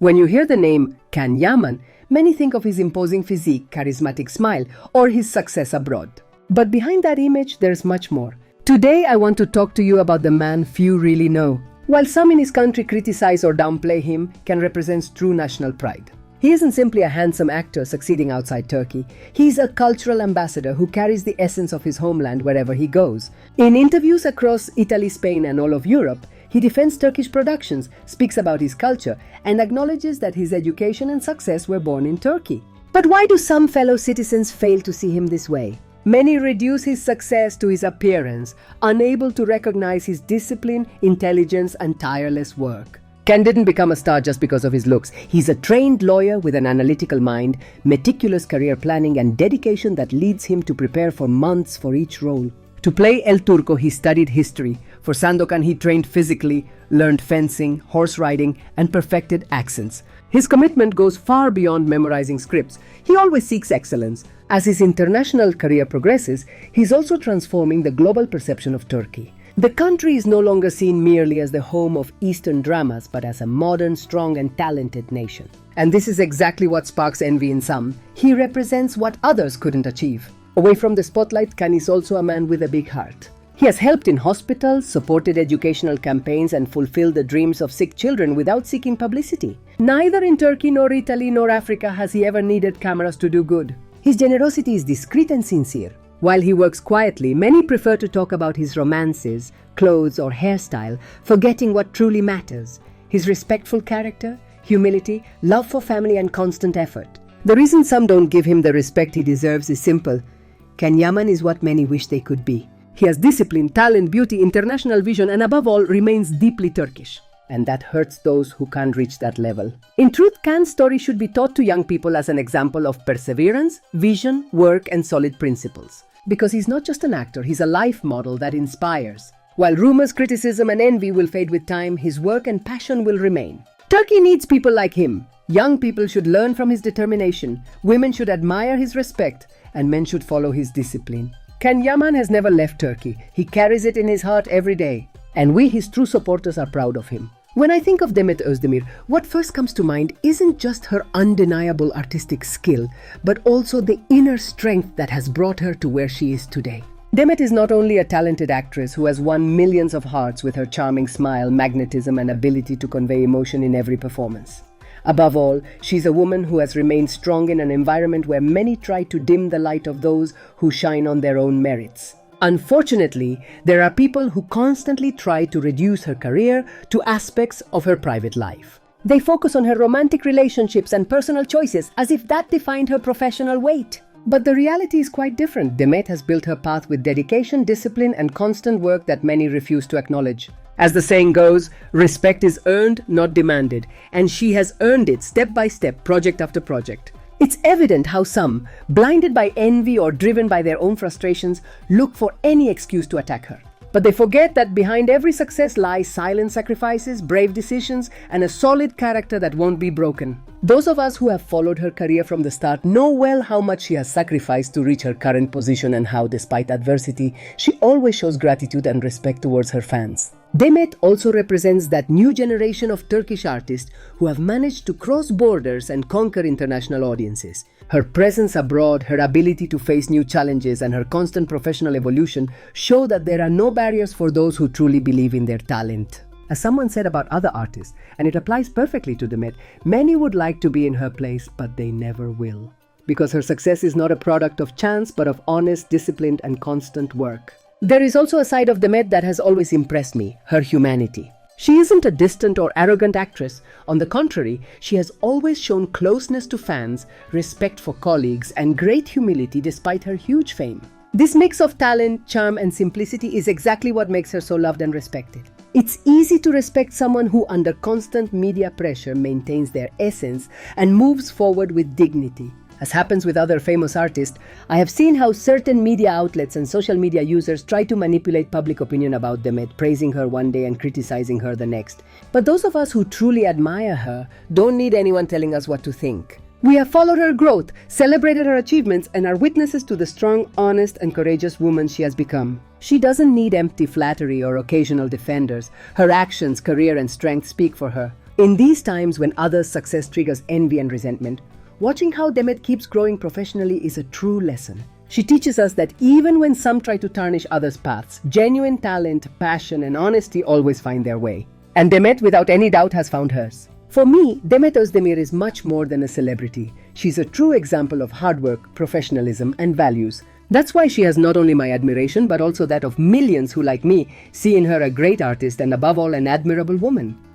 When you hear the name Can Yaman, many think of his imposing physique, charismatic smile, or his success abroad. But behind that image, there's much more. Today, I want to talk to you about the man few really know. While some in his country criticize or downplay him, Can represents true national pride. He isn't simply a handsome actor succeeding outside Turkey. He's a cultural ambassador who carries the essence of his homeland wherever he goes. In interviews across Italy, Spain, and all of Europe, he defends Turkish productions, speaks about his culture, and acknowledges that his education and success were born in Turkey. But why do some fellow citizens fail to see him this way? Many reduce his success to his appearance, unable to recognize his discipline, intelligence, and tireless work. Can didn't become a star just because of his looks. He's a trained lawyer with an analytical mind, meticulous career planning, and dedication that leads him to prepare for months for each role. To play El Turco, he studied history. For Sandokan, he trained physically, learned fencing, horse riding, and perfected accents. His commitment goes far beyond memorizing scripts. He always seeks excellence. As his international career progresses, he's also transforming the global perception of Turkey. The country is no longer seen merely as the home of Eastern dramas, but as a modern, strong, and talented nation. And this is exactly what sparks envy in some. He represents what others couldn't achieve. Away from the spotlight, Can is also a man with a big heart. He has helped in hospitals, supported educational campaigns, and fulfilled the dreams of sick children without seeking publicity. Neither in Turkey nor Italy nor Africa has he ever needed cameras to do good. His generosity is discreet and sincere. While he works quietly, many prefer to talk about his romances, clothes, or hairstyle, forgetting what truly matters: his respectful character, humility, love for family, and constant effort. The reason some don't give him the respect he deserves is simple. Can Yaman is what many wish they could be. He has discipline, talent, beauty, international vision, and above all, remains deeply Turkish. And that hurts those who can't reach that level. In truth, Can's story should be taught to young people as an example of perseverance, vision, work, and solid principles. Because he's not just an actor, he's a life model that inspires. While rumors, criticism, and envy will fade with time, his work and passion will remain. Turkey needs people like him. Young people should learn from his determination, women should admire his respect, and men should follow his discipline. Can Yaman has never left Turkey. He carries it in his heart every day. And we, his true supporters, are proud of him. When I think of Demet'S, what first comes to mind isn't just her undeniable artistic skill, but also the inner strength that has brought her to where she is today. Demet is not only a talented actress who has won millions of hearts with her charming smile, magnetism, and ability to convey emotion in every performance. Above all, she's a woman who has remained strong in an environment where many try to dim the light of those who shine on their own merits. Unfortunately, there are people who constantly try to reduce her career to aspects of her private life. They focus on her romantic relationships and personal choices as if that defined her professional weight. But the reality is quite different. Demet has built her path with dedication, discipline, and constant work that many refuse to acknowledge. As the saying goes, respect is earned, not demanded, and she has earned it step by step, project after project. It's evident how some, blinded by envy or driven by their own frustrations, look for any excuse to attack her. But they forget that behind every success lies silent sacrifices, brave decisions, and a solid character that won't be broken. Those of us who have followed her career from the start know well how much she has sacrificed to reach her current position and how, despite adversity, she always shows gratitude and respect towards her fans. Demet also represents that new generation of Turkish artists who have managed to cross borders and conquer international audiences. Her presence abroad, her ability to face new challenges, and her constant professional evolution show that there are no barriers for those who truly believe in their talent. As someone said about other artists, and it applies perfectly to Demet, many would like to be in her place, but they never will. Because her success is not a product of chance, but of honest, disciplined, and constant work. There is also a side of Demet that has always impressed me, her humanity. She isn't a distant or arrogant actress. On the contrary, she has always shown closeness to fans, respect for colleagues, and great humility despite her huge fame. This mix of talent, charm, and simplicity is exactly what makes her so loved and respected. It's easy to respect someone who, under constant media pressure, maintains their essence and moves forward with dignity. As happens with other famous artists, I have seen how certain media outlets and social media users try to manipulate public opinion about Demet, praising her one day and criticizing her the next. But those of us who truly admire her don't need anyone telling us what to think. We have followed her growth, celebrated her achievements, and are witnesses to the strong, honest, and courageous woman she has become. She doesn't need empty flattery or occasional defenders. Her actions, career, and strength speak for her. In these times when others' success triggers envy and resentment, watching how Demet keeps growing professionally is a true lesson. She teaches us that even when some try to tarnish others' paths, genuine talent, passion, and honesty always find their way. And Demet, without any doubt, has found hers. For me, Demet Özdemir is much more than a celebrity. She's a true example of hard work, professionalism, and values. That's why she has not only my admiration, but also that of millions who, like me, see in her a great artist and above all an admirable woman.